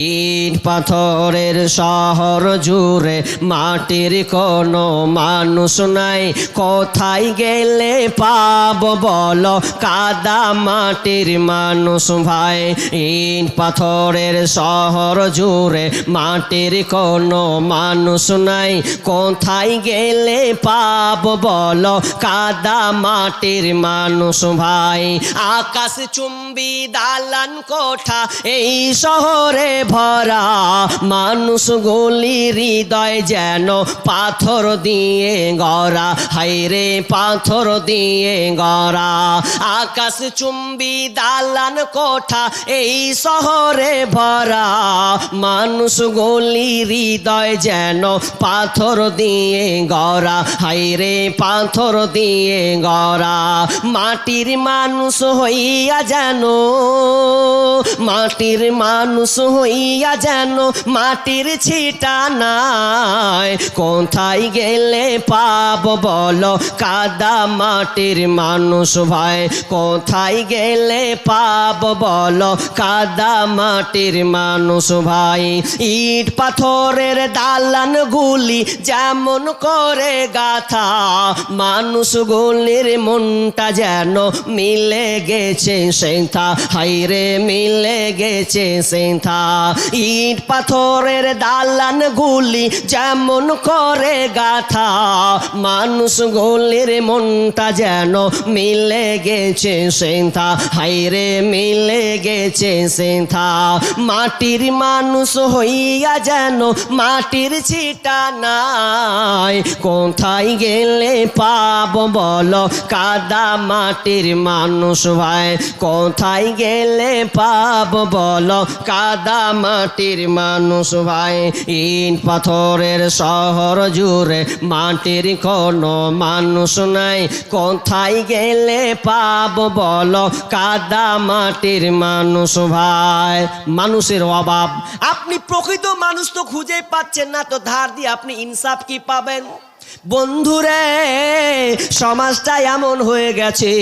ইট পাথরের শহর জুড়ে মাটির কোনো মানুষ নাই, কোথায় গেলে পাবো বলো কাদা মাটির মানুষ ভাই। ইট পাথরের শহর জুড়ে মাটির কোনো মানুষ নাই, কোথায় গেলে পাবো বলো কাদা মাটির মানুষ ভাই। আকাশ চুম্বি দালান কোঠা এই শহরে ভরা, মানুষ গুলি হৃদয় যেন পাথর দিয়ে গড়া, হাইরে পাথর দিয়ে গড়া। আকাশ চুম্বি দালান কোঠা এই শহরে ভরা, মানুষ গুলি হৃদয় যেন পাথর দিয়ে গড়া, হাইরে পাথর দিয়ে গড়া। মাটির মানুষ হইয়া যেন, মাটির মানুষ হইয়া যেন মাটির ছিটা নাই, কোথায় গেলে পাবো বলো কাদা মাটির মানুষ ভাই। কোথায় গেলে পাবো বলো কাদা মাটির মানুষ ভাই। ইট পাথরের দালান গুলি যেমন করে গাথা, মানুষ গুলির মনটা যেন মিলে গেছে সেথা, হাইরে মিলে গেছে সেথা। ইট পাথরের দালান গুলি যেমন করে গাথা, মানুষ গুলির মনটা যেন মিলে গেছে সেথা, হাইরে মিলে গেছে সেথা। মাটির মানুষ হইয়া যেন মাটির ছিটা নাই, কোথায় গেলে পাবো বলো কাদা মাটির মানুষ ভাই। কোথায় গেলে পাবো বলো কাদা মাটির মানুষ ভাই। ইট পাথরের শহর জুড়ে মাটির কোনো মানুষ নাই, কোথায় গেলে পাবো বলো কাদা মাটির মানুষ ভাই। মানুষের অভাব, আপনি প্রকৃত মানুষ তো খুঁজে পাচ্ছেন না, তো ধার দিয়ে আপনি ইনসাফ কি পাবেন? বন্ধুরে, সমাজটা এমন হয়ে গেছে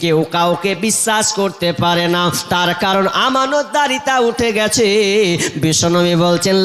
কেউ কাউকে বিশ্বাস করতে পারে না, তার কারণ আমানতদারিতা উঠে গেছে। বিশ্বনবী বলছেন